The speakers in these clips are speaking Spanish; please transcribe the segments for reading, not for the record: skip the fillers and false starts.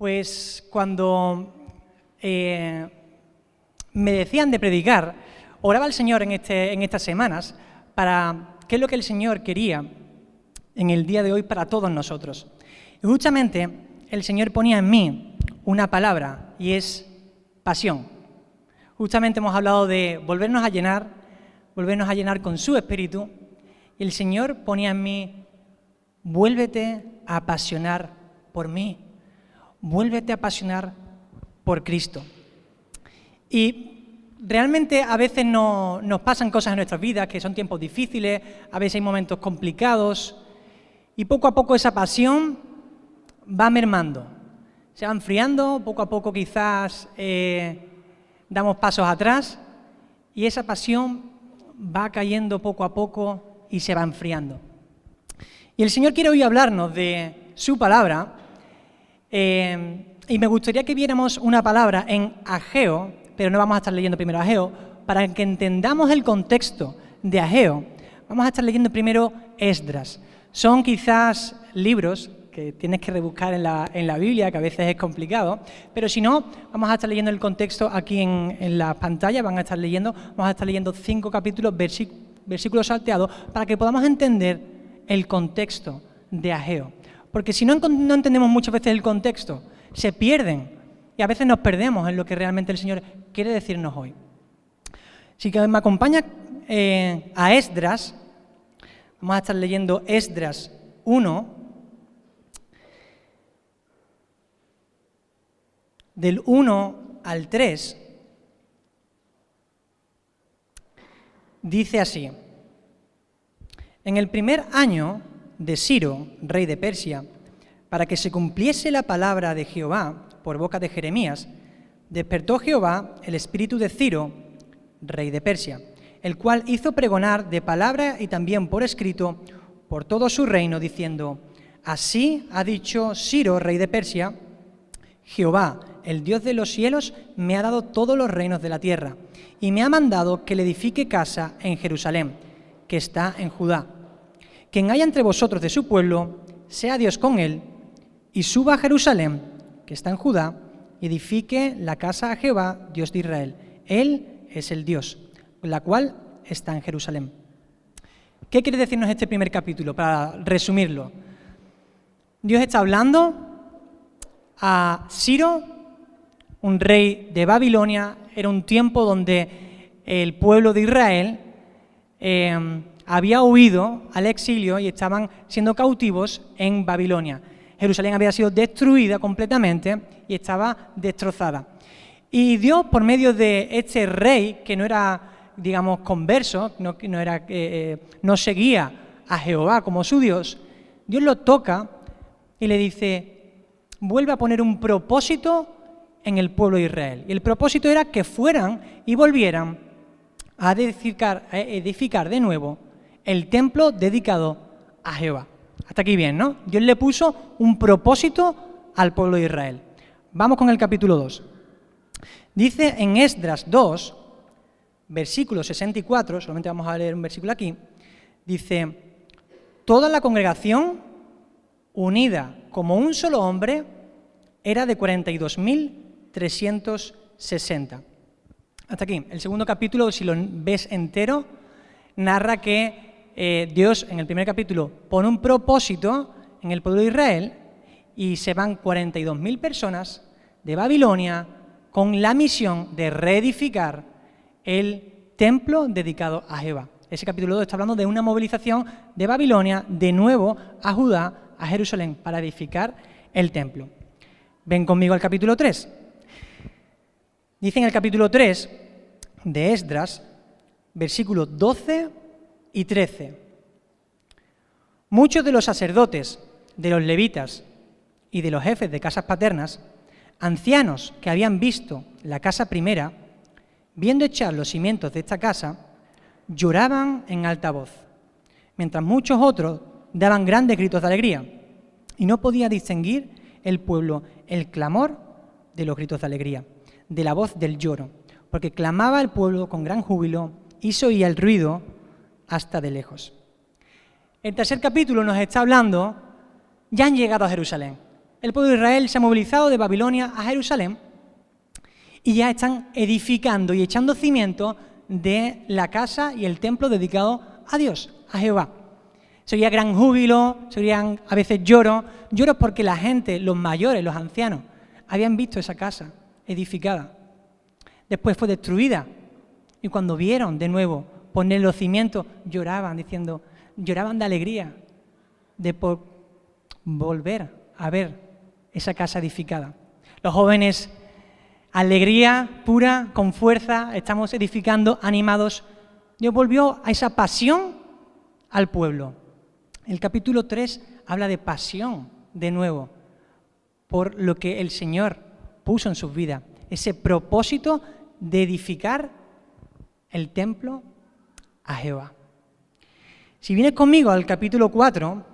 Pues cuando me decían de predicar, oraba al Señor en estas semanas para qué es lo que el Señor quería en el día de hoy para todos nosotros. Y justamente el Señor ponía en mí una palabra y es pasión. Justamente hemos hablado de volvernos a llenar con su Espíritu, y el Señor ponía en mí: vuélvete a apasionar por mí, vuélvete a apasionar por Cristo. Y realmente a veces nos pasan cosas en nuestras vidas, que son tiempos difíciles, a veces hay momentos complicados, y poco a poco esa pasión va mermando, se va enfriando, poco a poco quizás damos pasos atrás, y esa pasión va cayendo poco a poco y se va enfriando. Y el Señor quiere hoy hablarnos de su palabra, y me gustaría que viéramos una palabra en Ageo, pero no vamos a estar leyendo primero Ageo. Para que entendamos el contexto de Ageo, vamos a estar leyendo primero Esdras. Son quizás libros que tienes que rebuscar en la Biblia, que a veces es complicado, pero si no, vamos a estar leyendo el contexto aquí en la pantalla, vamos a estar leyendo 5 capítulos, versículos salteados, para que podamos entender el contexto de Ageo. Porque si no entendemos muchas veces el contexto, se pierden, y a veces nos perdemos en lo que realmente el Señor quiere decirnos hoy. Así que me acompaña a Esdras. Vamos a estar leyendo Esdras 1, del 1 al 3, dice así: en el primer año de Ciro, rey de Persia, para que se cumpliese la palabra de Jehová por boca de Jeremías, despertó Jehová el espíritu de Ciro, rey de Persia, el cual hizo pregonar de palabra y también por escrito por todo su reino, diciendo: así ha dicho Ciro, rey de Persia, Jehová, el Dios de los cielos, me ha dado todos los reinos de la tierra, y me ha mandado que le edifique casa en Jerusalén, que está en Judá. Quien haya entre vosotros de su pueblo, sea Dios con él, y suba a Jerusalén, que está en Judá, y edifique la casa a Jehová, Dios de Israel. Él es el Dios, la cual está en Jerusalén. ¿Qué quiere decirnos este primer capítulo? Para resumirlo, Dios está hablando a Ciro, un rey de Babilonia. Era un tiempo donde el pueblo de Israel había huido al exilio y estaban siendo cautivos en Babilonia. Jerusalén había sido destruida completamente y estaba destrozada. Y Dios, por medio de este rey, que no era, digamos, converso, no seguía a Jehová como su Dios, Dios lo toca y le dice: vuelve a poner un propósito en el pueblo de Israel. Y el propósito era que fueran y volvieran a edificar de nuevo el templo dedicado a Jehová. Hasta aquí bien, ¿no? Dios le puso un propósito al pueblo de Israel. Vamos con el capítulo 2. Dice en Esdras 2, versículo 64, solamente vamos a leer un versículo aquí, dice: toda la congregación, unida como un solo hombre, era de 42.360. Hasta aquí. El segundo capítulo, si lo ves entero, narra que Dios en el primer capítulo pone un propósito en el pueblo de Israel y se van 42.000 personas de Babilonia con la misión de reedificar el templo dedicado a Jehová. Ese capítulo 2 está hablando de una movilización de Babilonia de nuevo a Judá, a Jerusalén, para edificar el templo. Ven conmigo al capítulo 3. Dice en el capítulo 3 de Esdras, versículos 12 y 13. Muchos de los sacerdotes, de los levitas y de los jefes de casas paternas, ancianos que habían visto la casa primera, viendo echar los cimientos de esta casa, lloraban en alta voz, mientras muchos otros daban grandes gritos de alegría, y no podía distinguir el pueblo el clamor de los gritos de alegría, de la voz del lloro, porque clamaba el pueblo con gran júbilo y se oía el ruido hasta de lejos. El tercer capítulo nos está hablando, ya han llegado a Jerusalén. el pueblo de Israel se ha movilizado de Babilonia a Jerusalén y ya están edificando y echando cimientos de la casa y el templo dedicado a Dios, a Jehová. Se oía gran júbilo, se oían a veces lloros porque la gente, los mayores, los ancianos, habían visto esa casa edificada. Después fue destruida y cuando vieron de nuevo poner los cimientos, lloraban de alegría de volver a ver esa casa edificada. Los jóvenes, alegría pura, con fuerza, estamos edificando, animados. Dios volvió a esa pasión al pueblo. El capítulo 3 habla de pasión de nuevo por lo que el Señor puso en sus vidas, ese propósito de edificar el templo a Jehová. Si vienes conmigo al capítulo 4,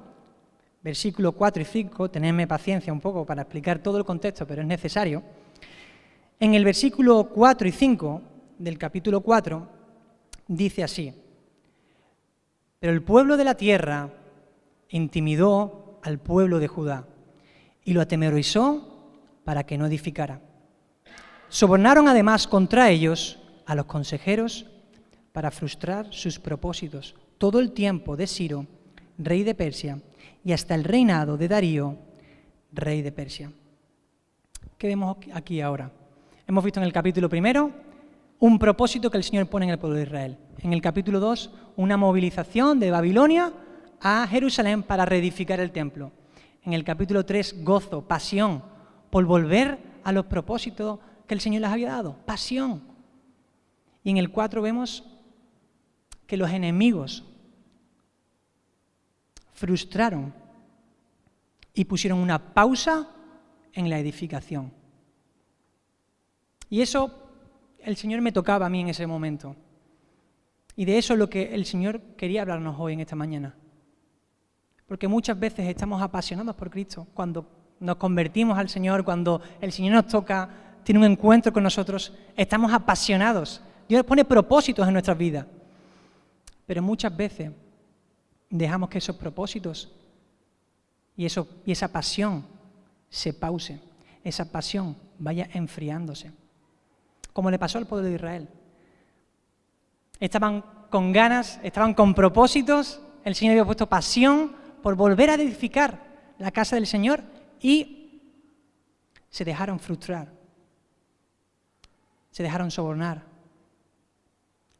versículos 4 y 5, tenedme paciencia un poco para explicar todo el contexto, pero es necesario. En el versículo 4 y 5 del capítulo 4 dice así: pero el pueblo de la tierra intimidó al pueblo de Judá y lo atemorizó para que no edificara. Sobornaron además contra ellos a los consejeros para frustrar sus propósitos todo el tiempo de Ciro, rey de Persia, y hasta el reinado de Darío, rey de Persia. ¿Qué vemos aquí ahora? Hemos visto en el capítulo 1 un propósito que el Señor pone en el pueblo de Israel. En el capítulo 2, una movilización de Babilonia a Jerusalén para reedificar el templo. En el capítulo 3, gozo, pasión, por volver a los propósitos que el Señor les había dado. Pasión. Y en el 4 vemos que los enemigos frustraron y pusieron una pausa en la edificación. Y eso el Señor me tocaba a mí en ese momento. Y de eso es lo que el Señor quería hablarnos hoy en esta mañana. Porque muchas veces estamos apasionados por Cristo. Cuando nos convertimos al Señor, cuando el Señor nos toca, tiene un encuentro con nosotros, estamos apasionados. Dios pone propósitos en nuestras vidas. Pero muchas veces dejamos que esos propósitos y esa pasión se pause, esa pasión vaya enfriándose. Como le pasó al pueblo de Israel. Estaban con ganas, estaban con propósitos, el Señor había puesto pasión por volver a edificar la casa del Señor y se dejaron frustrar, se dejaron sobornar,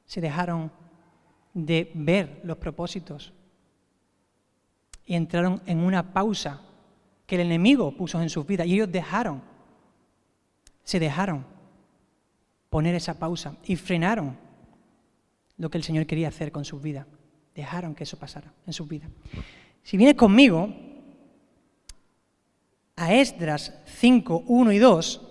se dejaron de ver los propósitos y entraron en una pausa que el enemigo puso en sus vidas y ellos se dejaron poner esa pausa y frenaron lo que el Señor quería hacer con sus vidas. Dejaron que eso pasara en sus vidas. Si vienes conmigo a Esdras 5, 1 y 2,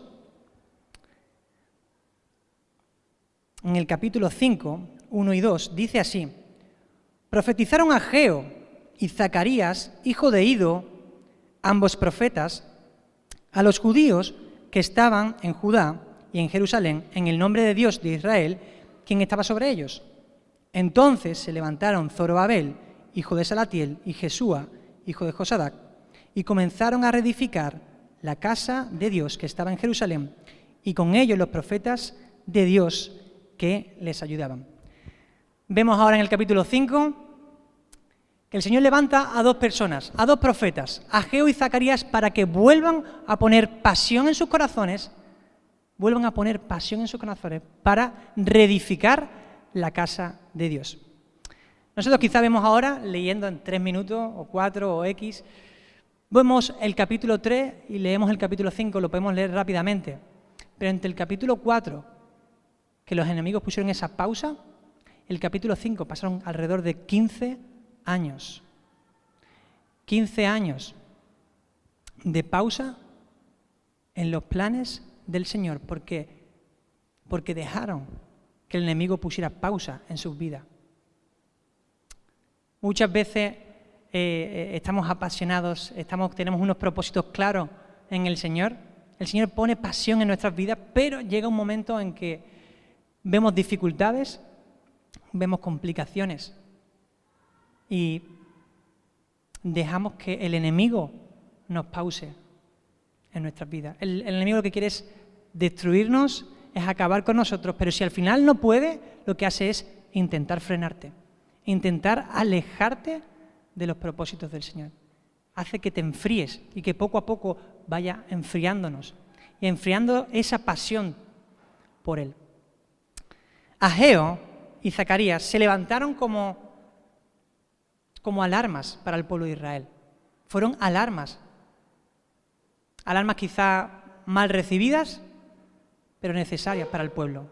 en el capítulo 5, 1 y 2, dice así: profetizaron Ageo y Zacarías, hijo de Ido, ambos profetas, a los judíos que estaban en Judá y en Jerusalén, en el nombre de Dios de Israel, quien estaba sobre ellos. Entonces se levantaron Zorobabel, hijo de Salatiel, y Jesúa, hijo de Josadac, y comenzaron a reedificar la casa de Dios que estaba en Jerusalén, y con ellos los profetas de Dios que les ayudaban. Vemos ahora en el capítulo 5 que el Señor levanta a dos personas, a dos profetas, Ageo y Zacarías, para que vuelvan a poner pasión en sus corazones, para reedificar la casa de Dios. Nosotros quizá vemos ahora, leyendo en 3 minutos, o 4, o X, vemos el capítulo 3 y leemos el capítulo 5, lo podemos leer rápidamente. Pero entre el capítulo 4, que los enemigos pusieron esa pausa, el capítulo 5 pasaron alrededor de 15 años. 15 años de pausa en los planes del Señor. ¿Por qué? Porque dejaron que el enemigo pusiera pausa en sus vidas. Muchas veces estamos apasionados, tenemos unos propósitos claros en el Señor. El Señor pone pasión en nuestras vidas, pero llega un momento en que vemos dificultades, vemos complicaciones y dejamos que el enemigo nos pause en nuestras vidas. El enemigo lo que quiere es destruirnos, es acabar con nosotros, pero si al final no puede, lo que hace es intentar frenarte, intentar alejarte de los propósitos del Señor. Hace que te enfríes y que poco a poco vaya enfriándonos y enfriando esa pasión por Él. Ageo y Zacarías se levantaron como alarmas para el pueblo de Israel. Fueron alarmas quizá mal recibidas, pero necesarias para el pueblo,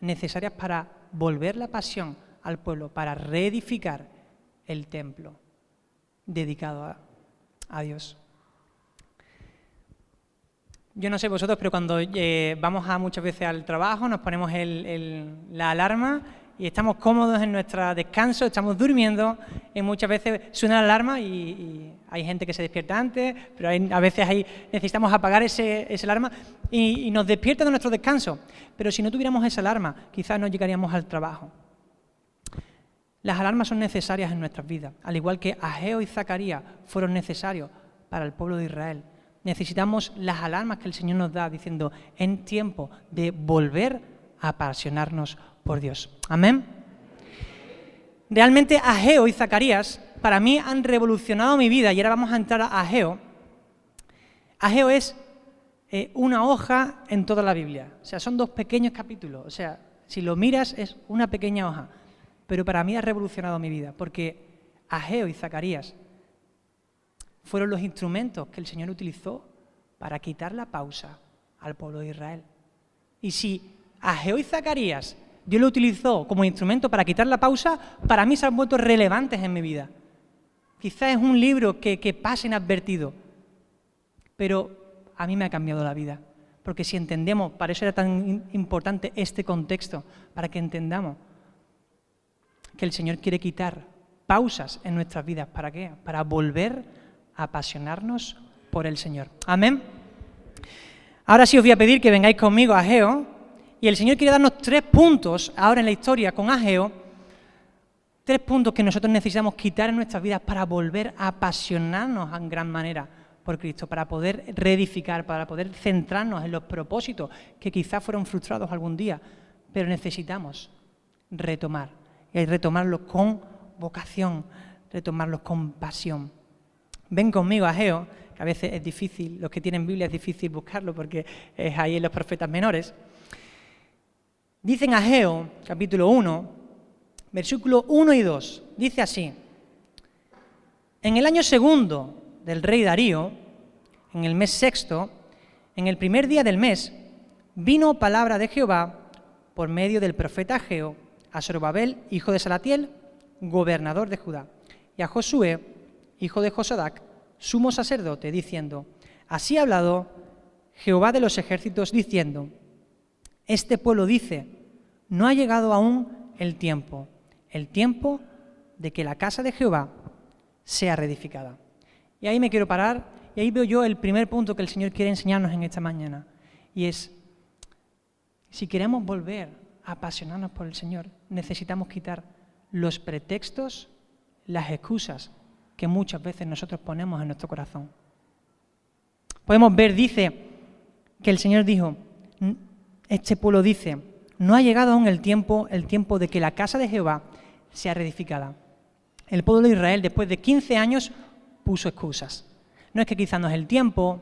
necesarias para volver la pasión al pueblo, para reedificar el templo dedicado a Dios. Yo no sé vosotros, pero cuando vamos muchas veces al trabajo, nos ponemos la alarma y estamos cómodos en nuestro descanso, estamos durmiendo, y muchas veces suena la alarma y hay gente que se despierta antes, pero a veces necesitamos apagar esa alarma y nos despierta de nuestro descanso. Pero si no tuviéramos esa alarma, quizás no llegaríamos al trabajo. Las alarmas son necesarias en nuestras vidas, al igual que Ageo y Zacarías fueron necesarios para el pueblo de Israel. Necesitamos las alarmas que el Señor nos da, diciendo, en tiempo de volver a apasionarnos por Dios. Amén. Realmente Ageo y Zacarías para mí han revolucionado mi vida, y ahora vamos a entrar a Ageo. Ageo es una hoja en toda la Biblia, o sea, son 2 pequeños capítulos, o sea, si lo miras es una pequeña hoja, pero para mí ha revolucionado mi vida, porque Ageo y Zacarías fueron los instrumentos que el Señor utilizó para quitar la pausa al pueblo de Israel. Y si Ageo y Zacarías Dios lo utilizó como instrumento para quitar la pausa, para mí se han vuelto relevantes en mi vida. Quizás es un libro que pasa inadvertido, pero a mí me ha cambiado la vida. Porque si entendemos, para eso era tan importante este contexto, para que entendamos que el Señor quiere quitar pausas en nuestras vidas. ¿Para qué? Para volver a apasionarnos por el Señor. Amén. Ahora sí os voy a pedir que vengáis conmigo a Ageo, y el Señor quiere darnos 3 puntos ahora en la historia con Ageo, 3 puntos que nosotros necesitamos quitar en nuestras vidas para volver a apasionarnos en gran manera por Cristo, para poder reedificar, para poder centrarnos en los propósitos que quizás fueron frustrados algún día, pero necesitamos retomar, y retomarlos con vocación, retomarlos con pasión. Ven conmigo a Ageo, que a veces es difícil, los que tienen Biblia es difícil buscarlo porque es ahí en los profetas menores. Dice en Ageo, capítulo 1, versículo 1 y 2, dice así: en el año 2 del rey Darío, en el mes 6, en el primer día del mes, vino palabra de Jehová por medio del profeta Ageo a Zorobabel, hijo de Salatiel, gobernador de Judá, y a Josué, hijo de Josadac, sumo sacerdote, diciendo: así ha hablado Jehová de los ejércitos, diciendo: este pueblo dice, no ha llegado aún el tiempo de que la casa de Jehová sea reedificada. Y ahí me quiero parar, y ahí veo yo el primer punto que el Señor quiere enseñarnos en esta mañana, y es, si queremos volver a apasionarnos por el Señor, necesitamos quitar los pretextos, las excusas que muchas veces nosotros ponemos en nuestro corazón. Podemos ver, dice, que el Señor dijo, este pueblo dice, no ha llegado aún el tiempo de que la casa de Jehová sea reedificada. El pueblo de Israel, después de 15 años, puso excusas. No es que quizás no es el tiempo,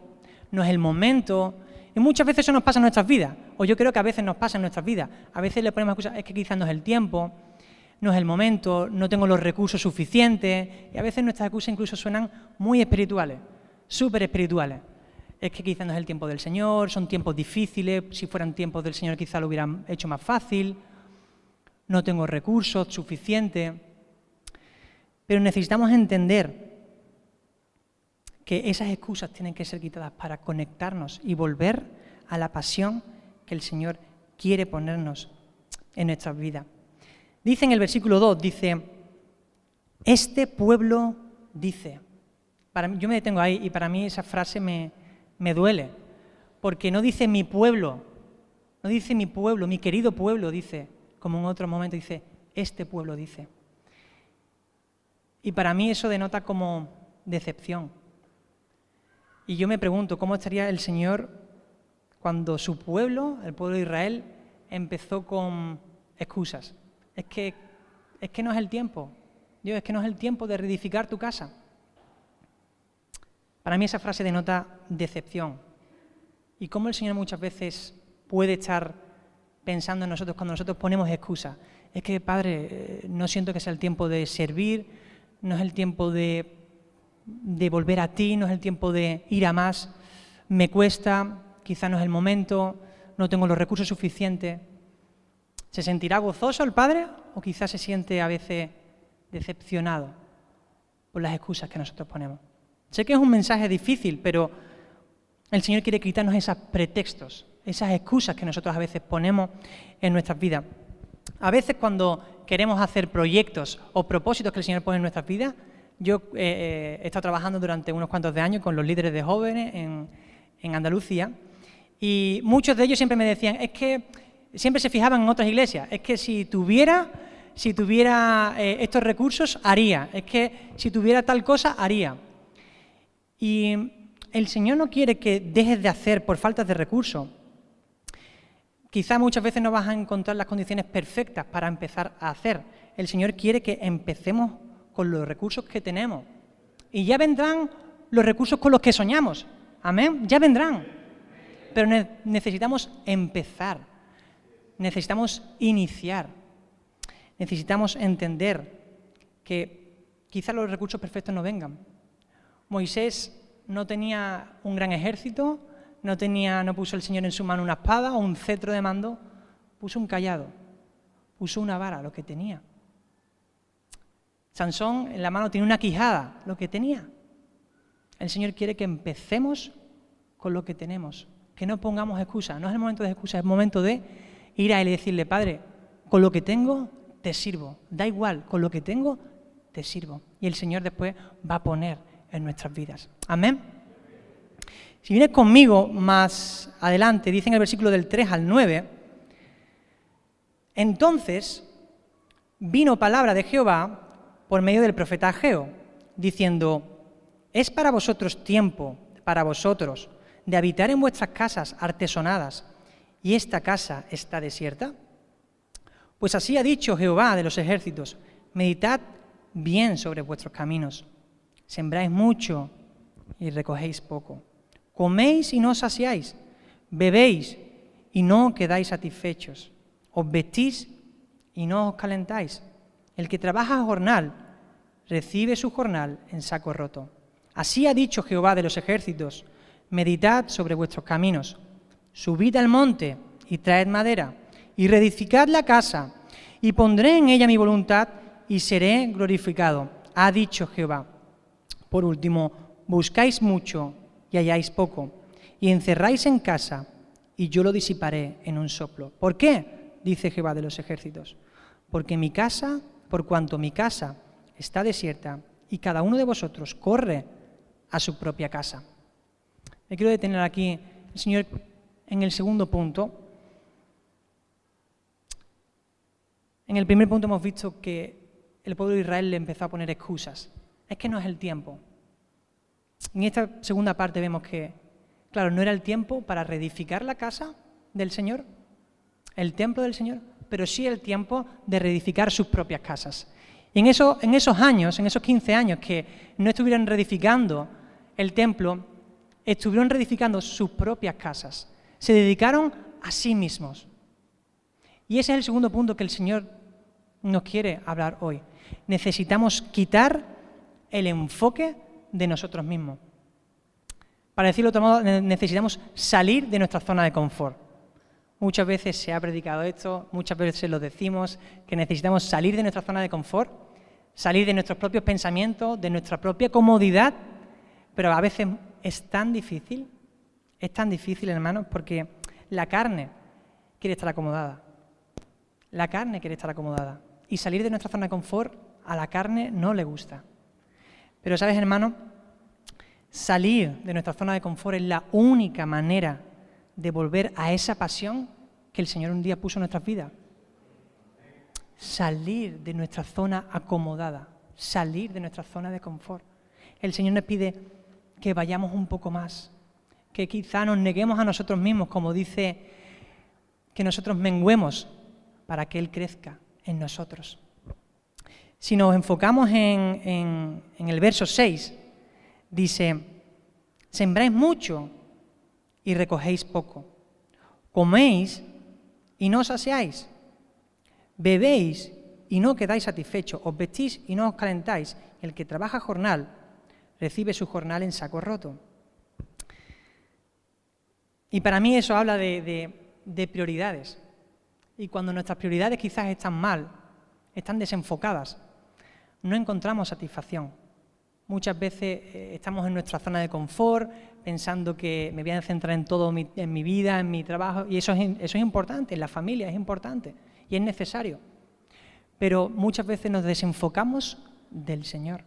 no es el momento, y muchas veces eso nos pasa en nuestras vidas, o yo creo que a veces nos pasa en nuestras vidas. A veces le ponemos excusas, es que quizás no es el tiempo, no es el momento, no tengo los recursos suficientes, y a veces nuestras excusas incluso suenan muy espirituales, súper espirituales. Es que quizás no es el tiempo del Señor, son tiempos difíciles, si fueran tiempos del Señor quizás lo hubieran hecho más fácil, no tengo recursos suficientes. Pero necesitamos entender que esas excusas tienen que ser quitadas para conectarnos y volver a la pasión que el Señor quiere ponernos en nuestras vidas. Dice en el versículo 2, dice, este pueblo dice. Yo me detengo ahí y para mí esa frase me duele, porque no dice mi pueblo, no dice mi pueblo, mi querido pueblo, dice, como en otro momento dice, este pueblo dice. Y para mí eso denota como decepción. Y yo me pregunto, ¿cómo estaría el Señor cuando su pueblo, el pueblo de Israel, empezó con excusas? Es que no es el tiempo. Dios, es que no es el tiempo de reedificar tu casa. Para mí esa frase denota decepción. Y cómo el Señor muchas veces puede estar pensando en nosotros cuando nosotros ponemos excusas. Es que, Padre, no siento que sea el tiempo de servir, no es el tiempo de volver a ti, no es el tiempo de ir a más, me cuesta, quizá no es el momento, no tengo los recursos suficientes. ¿Se sentirá gozoso el Padre o quizás se siente a veces decepcionado por las excusas que nosotros ponemos? Sé que es un mensaje difícil, pero el Señor quiere quitarnos esos pretextos, esas excusas que nosotros a veces ponemos en nuestras vidas. A veces cuando queremos hacer proyectos o propósitos que el Señor pone en nuestras vidas, yo he estado trabajando durante unos cuantos de años con los líderes de jóvenes en Andalucía y muchos de ellos siempre me decían, es que siempre se fijaban en otras iglesias, es que si tuviera estos recursos, haría, es que si tuviera tal cosa, haría. Y el Señor no quiere que dejes de hacer por falta de recursos. Quizá muchas veces no vas a encontrar las condiciones perfectas para empezar a hacer. El Señor quiere que empecemos con los recursos que tenemos. Y ya vendrán los recursos con los que soñamos. Amén, ya vendrán. Pero necesitamos empezar. Necesitamos iniciar. Necesitamos entender que quizá los recursos perfectos no vengan. Moisés no tenía un gran ejército, no puso el Señor en su mano una espada o un cetro de mando, puso un cayado, puso una vara, lo que tenía. Sansón en la mano tiene una quijada, lo que tenía. El Señor quiere que empecemos con lo que tenemos, que no pongamos excusas. No es el momento de excusas, es el momento de ir a Él y decirle, Padre, con lo que tengo te sirvo, da igual, con lo que tengo te sirvo. Y el Señor después va a poner en nuestras vidas. Amén. Si vienes conmigo más adelante, dice en el versículo del 3 al 9, entonces vino palabra de Jehová por medio del profeta Ageo, diciendo, ¿es para vosotros tiempo, para vosotros, de habitar en vuestras casas artesonadas, y esta casa está desierta? Pues así ha dicho Jehová de los ejércitos, meditad bien sobre vuestros caminos, sembráis mucho y recogéis poco. Coméis y no os saciáis, bebéis y no quedáis satisfechos, os vestís y no os calentáis. El que trabaja a jornal, recibe su jornal en saco roto. Así ha dicho Jehová de los ejércitos, meditad sobre vuestros caminos, subid al monte y traed madera, y reedificad la casa, y pondré en ella mi voluntad, y seré glorificado, ha dicho Jehová. Por último, buscáis mucho y halláis poco, y encerráis en casa, y yo lo disiparé en un soplo. ¿Por qué? Dice Jehová de los ejércitos. Porque mi casa, por cuanto mi casa está desierta, y cada uno de vosotros corre a su propia casa. Me quiero detener aquí, el Señor, en el segundo punto. En el primer punto hemos visto que el pueblo de Israel le empezó a poner excusas. Es que no es el tiempo. En esta segunda parte vemos que, claro, no era el tiempo para reedificar la casa del Señor, el templo del Señor, pero sí el tiempo de reedificar sus propias casas. Y en esos años, en esos 15 años que no estuvieron reedificando el templo, estuvieron reedificando sus propias casas. Se dedicaron a sí mismos. Y ese es el segundo punto que el Señor nos quiere hablar hoy. Necesitamos quitar el enfoque de nosotros mismos. Para decirlo de otro modo, necesitamos salir de nuestra zona de confort. Muchas veces se ha predicado esto, muchas veces lo decimos, que necesitamos salir de nuestra zona de confort, salir de nuestros propios pensamientos, de nuestra propia comodidad, pero a veces es tan difícil, hermanos, porque la carne quiere estar acomodada. La carne quiere estar acomodada. Y salir de nuestra zona de confort a la carne no le gusta. Pero, ¿sabes, hermano? Salir de nuestra zona de confort es la única manera de volver a esa pasión que el Señor un día puso en nuestras vidas. Salir de nuestra zona acomodada, salir de nuestra zona de confort. El Señor nos pide que vayamos un poco más, que quizá nos neguemos a nosotros mismos, como dice, que nosotros menguemos para que Él crezca en nosotros. Si nos enfocamos en el verso 6, dice, sembráis mucho y recogéis poco, coméis y no os saciáis, bebéis y no quedáis satisfechos, os vestís y no os calentáis, el que trabaja jornal recibe su jornal en saco roto. Y para mí eso habla de prioridades. Y cuando nuestras prioridades quizás están mal, están desenfocadas, no encontramos satisfacción. Muchas veces estamos en nuestra zona de confort, pensando que me voy a centrar en todo en mi vida, en mi trabajo, y eso es importante, en la familia es importante y es necesario. Pero muchas veces nos desenfocamos del Señor.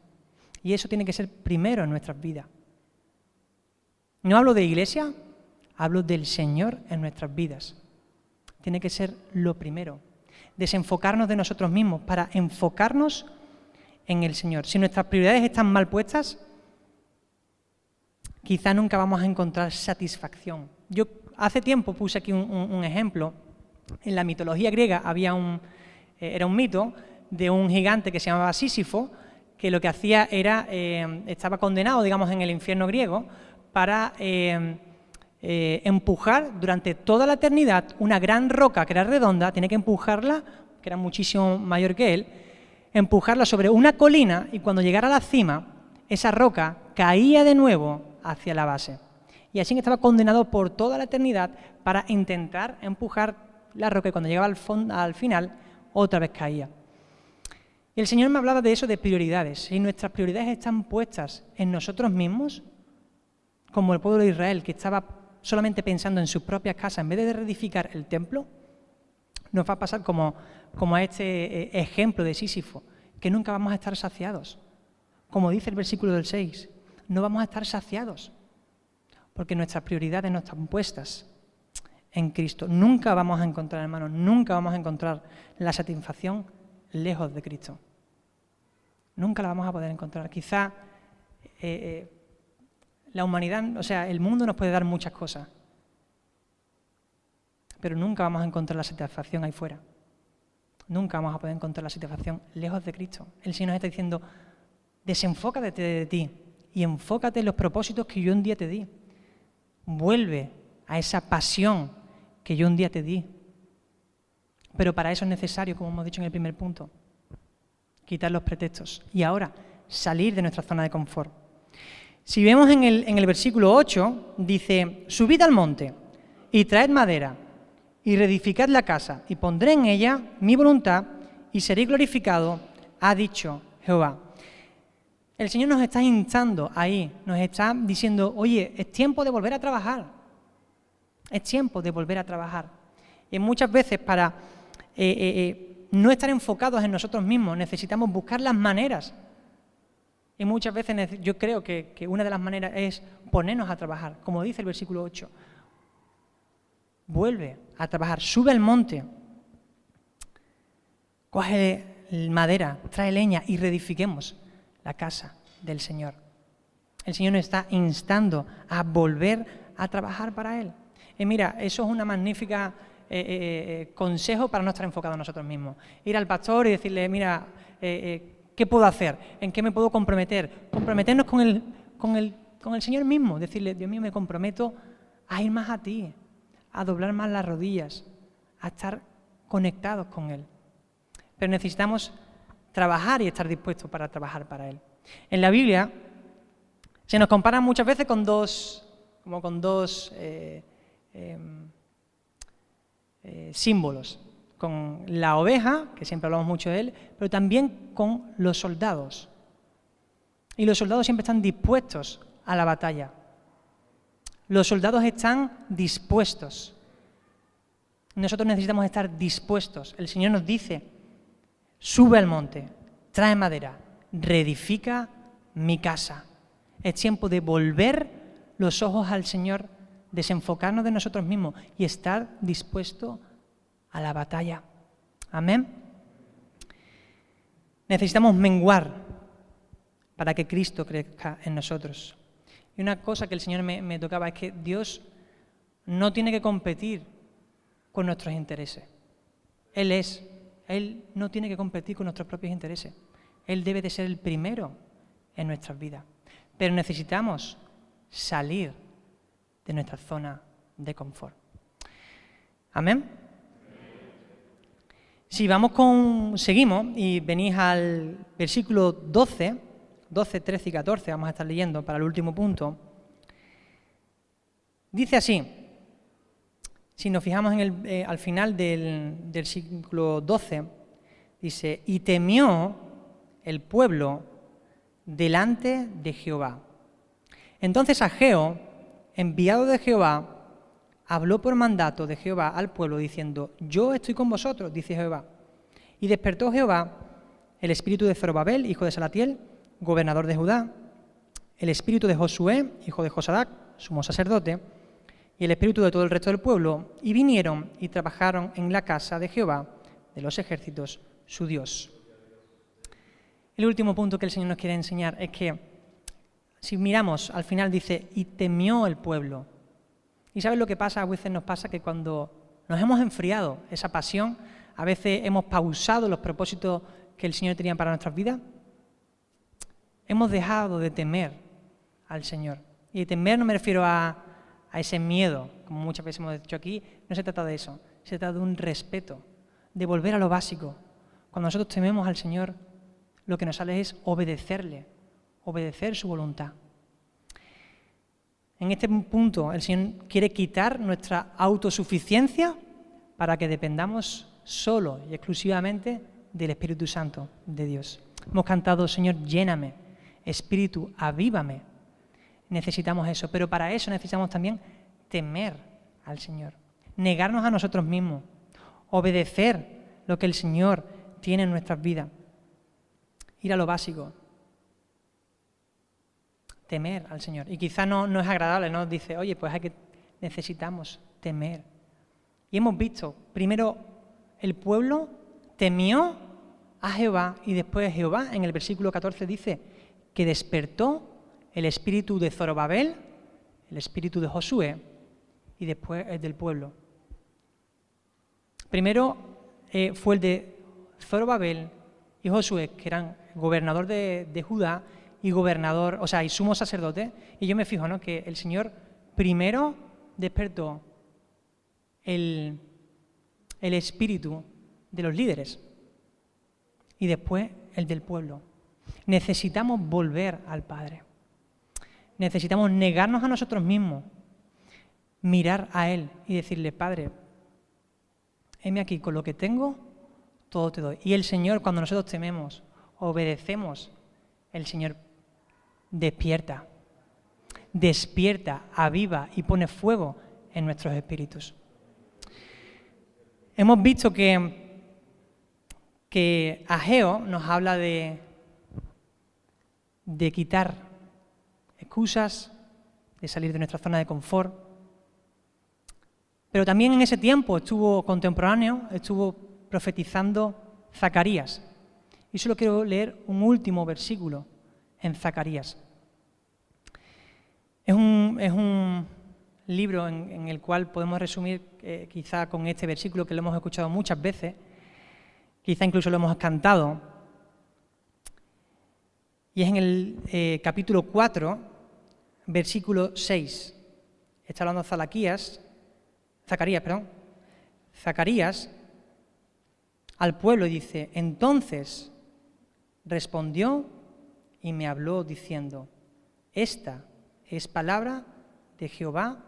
Y eso tiene que ser primero en nuestras vidas. No hablo de iglesia, hablo del Señor en nuestras vidas. Tiene que ser lo primero. Desenfocarnos de nosotros mismos para enfocarnos en el Señor. Si nuestras prioridades están mal puestas, quizá nunca vamos a encontrar satisfacción. Yo hace tiempo puse aquí un ejemplo. En la mitología griega era un mito de un gigante que se llamaba Sísifo, que lo que hacía era, estaba condenado, digamos, en el infierno griego, para empujar durante toda la eternidad una gran roca que era redonda, tiene que empujarla, que era muchísimo mayor que él, empujarla sobre una colina, y cuando llegara a la cima, esa roca caía de nuevo hacia la base. Y así estaba condenado por toda la eternidad para intentar empujar la roca, y cuando llegaba al final, otra vez caía. Y el Señor me hablaba de eso, de prioridades. Si nuestras prioridades están puestas en nosotros mismos, como el pueblo de Israel, que estaba solamente pensando en sus propias casas, en vez de reedificar el templo, nos va a pasar como a este ejemplo de Sísifo, que nunca vamos a estar saciados. Como dice el versículo del 6, no vamos a estar saciados, porque nuestras prioridades no están puestas en Cristo. Nunca vamos a encontrar, hermanos, nunca vamos a encontrar la satisfacción lejos de Cristo. Nunca la vamos a poder encontrar. Quizá la humanidad, o sea, el mundo nos puede dar muchas cosas, pero nunca vamos a encontrar la satisfacción ahí fuera. Nunca vamos a poder encontrar la satisfacción lejos de Cristo. El Señor nos está diciendo, desenfócate de ti y enfócate en los propósitos que yo un día te di. Vuelve a esa pasión que yo un día te di. Pero para eso es necesario, como hemos dicho en el primer punto, quitar los pretextos y ahora salir de nuestra zona de confort. Si vemos en el versículo 8, dice, subid al monte y traed madera y reedificad la casa y pondré en ella mi voluntad y seré glorificado, ha dicho Jehová. El Señor nos está instando ahí, nos está diciendo, oye, es tiempo de volver a trabajar. Es tiempo de volver a trabajar. Y muchas veces para no estar enfocados en nosotros mismos necesitamos buscar las maneras. Y muchas veces yo creo que una de las maneras es ponernos a trabajar, como dice el versículo 8. Vuelve a trabajar, sube al monte, coge madera, trae leña y reedifiquemos la casa del Señor. El Señor nos está instando a volver a trabajar para Él. Y mira, eso es una magnífica consejo para no estar enfocados en nosotros mismos. Ir al pastor y decirle, mira, ¿qué puedo hacer? ¿En qué me puedo comprometer? Comprometernos con el Señor mismo. Decirle, Dios mío, me comprometo a ir más a ti, a doblar más las rodillas, a estar conectados con Él. Pero necesitamos trabajar y estar dispuestos para trabajar para Él. En la Biblia se nos compara muchas veces con dos símbolos, con la oveja, que siempre hablamos mucho de él, pero también con los soldados. Y los soldados siempre están dispuestos a la batalla. Los soldados están dispuestos. Nosotros necesitamos estar dispuestos. El Señor nos dice, sube al monte, trae madera, reedifica mi casa. Es tiempo de volver los ojos al Señor, desenfocarnos de nosotros mismos y estar dispuesto a la batalla. Amén. Necesitamos menguar para que Cristo crezca en nosotros. Y una cosa que el Señor me tocaba es que Dios no tiene que competir con nuestros intereses. Él no tiene que competir con nuestros propios intereses. Él debe de ser el primero en nuestras vidas. Pero necesitamos salir de nuestra zona de confort. Amén. Si seguimos y venís al versículo 12, 13 y 14, vamos a estar leyendo para el último punto. Dice así, si nos fijamos al final del versículo 12, dice, y temió el pueblo delante de Jehová. Entonces Ageo, enviado de Jehová, habló por mandato de Jehová al pueblo diciendo, yo estoy con vosotros, dice Jehová. Y despertó Jehová el espíritu de Zorobabel, hijo de Salatiel, gobernador de Judá, el espíritu de Josué, hijo de Josadac, sumo sacerdote, y el espíritu de todo el resto del pueblo, y vinieron y trabajaron en la casa de Jehová, de los ejércitos, su Dios. El último punto que el Señor nos quiere enseñar es que, si miramos, al final dice, y temió el pueblo. ¿Y sabes lo que pasa? A veces nos pasa que cuando nos hemos enfriado esa pasión, a veces hemos pausado los propósitos que el Señor tenía para nuestras vidas, hemos dejado de temer al Señor. Y de temer no me refiero a ese miedo, como muchas veces hemos dicho aquí, no se trata de eso, se trata de un respeto, de volver a lo básico. Cuando nosotros tememos al Señor, lo que nos sale es obedecerle, obedecer su voluntad. En este punto, el Señor quiere quitar nuestra autosuficiencia para que dependamos solo y exclusivamente del Espíritu Santo de Dios. Hemos cantado, Señor, lléname, Espíritu, avívame. Necesitamos eso, pero para eso necesitamos también temer al Señor, negarnos a nosotros mismos, obedecer lo que el Señor tiene en nuestras vidas, ir a lo básico, temer al Señor. Y quizá no es agradable, ¿no? Dice, oye, pues necesitamos temer. Y hemos visto, primero el pueblo temió a Jehová y después Jehová, en el versículo 14 dice que despertó el espíritu de Zorobabel, el espíritu de Josué y después el del pueblo. Primero fue el de Zorobabel y Josué, que eran gobernador de Judá y gobernador, y sumo sacerdote. Y yo me fijo, ¿no?, que el Señor primero despertó el espíritu de los líderes y después el del pueblo. Necesitamos volver al Padre. Necesitamos negarnos a nosotros mismos, mirar a Él y decirle, Padre, heme aquí, con lo que tengo, todo te doy. Y el Señor, cuando nosotros tememos, obedecemos, el Señor despierta, aviva y pone fuego en nuestros espíritus. Hemos visto que Ageo nos habla de quitar excusas, de salir de nuestra zona de confort. Pero también en ese tiempo estuvo profetizando Zacarías. Y solo quiero leer un último versículo en Zacarías. Es un libro en el cual podemos resumir quizá con este versículo que lo hemos escuchado muchas veces, quizá incluso lo hemos cantado, y es en el capítulo 4, versículo 6. Está hablando Zacarías al pueblo y dice, entonces respondió y me habló diciendo, esta es palabra de Jehová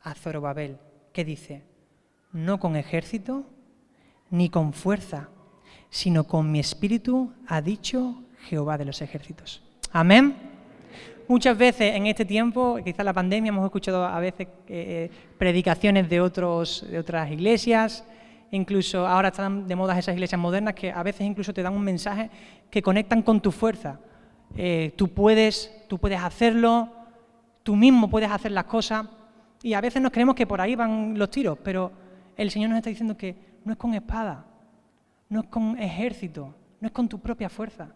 a Zorobabel, que dice, no con ejército ni con fuerza, sino con mi espíritu, ha dicho Jehová de los ejércitos. Amén. Muchas veces en este tiempo, quizás la pandemia, hemos escuchado a veces predicaciones de otras iglesias, incluso ahora están de moda esas iglesias modernas que a veces incluso te dan un mensaje que conectan con tu fuerza. Tú puedes hacerlo, tú mismo puedes hacer las cosas, y a veces nos creemos que por ahí van los tiros, pero el Señor nos está diciendo que no es con espada, no es con ejército, no es con tu propia fuerza,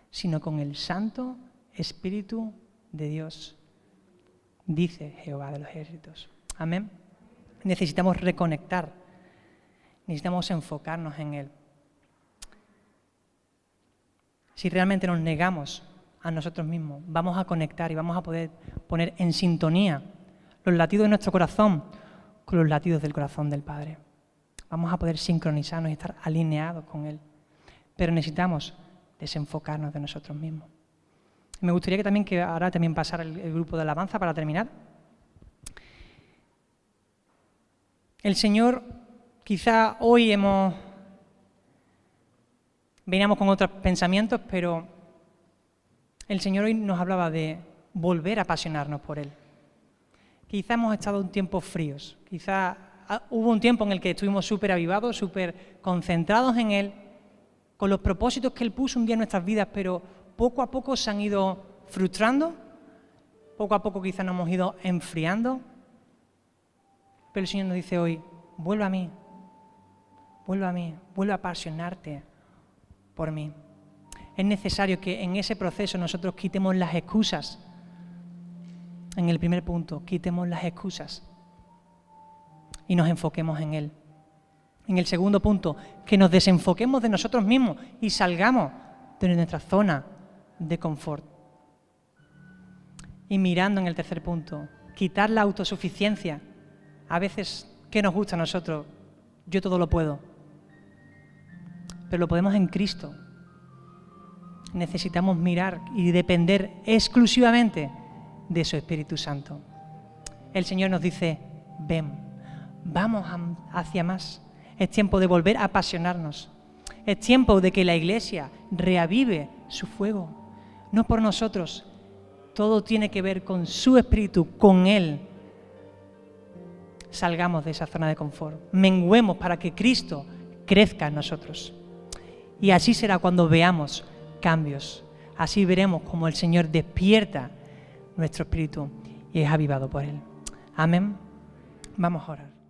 sino con el Santo Espíritu de Dios. dice Jehová de los ejércitos. Amén. Necesitamos reconectar, necesitamos enfocarnos en Él. Si realmente nos negamos a nosotros mismos, vamos a conectar y vamos a poder poner en sintonía los latidos de nuestro corazón con los latidos del corazón del Padre. Vamos a poder sincronizarnos y estar alineados con Él. Pero necesitamos desenfocarnos de nosotros mismos. Me gustaría que ahora también pasara el grupo de alabanza para terminar. El Señor, quizá hoy veníamos con otros pensamientos, pero el Señor hoy nos hablaba de volver a apasionarnos por Él. Quizá hemos estado un tiempo fríos, quizá hubo un tiempo en el que estuvimos súper avivados, súper concentrados en Él, con los propósitos que Él puso un día en nuestras vidas, pero poco a poco se han ido frustrando, poco a poco quizá nos hemos ido enfriando, pero el Señor nos dice hoy, vuelve a mí, vuelve a apasionarte por mí. Es necesario que en ese proceso nosotros quitemos las excusas. En el primer punto, quitemos las excusas y nos enfoquemos en Él. En el segundo punto, que nos desenfoquemos de nosotros mismos y salgamos de nuestra zona de confort. Y mirando en el tercer punto, quitar la autosuficiencia. A veces, ¿qué nos gusta a nosotros? Yo todo lo puedo. Pero lo podemos en Cristo. Necesitamos mirar y depender exclusivamente de su Espíritu Santo. El Señor nos dice, ven, vamos hacia más. Es tiempo de volver a apasionarnos. Es tiempo de que la Iglesia reavive su fuego. No por nosotros. Todo tiene que ver con su Espíritu, con Él. Salgamos de esa zona de confort. Menguemos para que Cristo crezca en nosotros. Y así será cuando veamos cambios. Así veremos cómo el Señor despierta nuestro espíritu y es avivado por Él. Amén. Vamos a orar.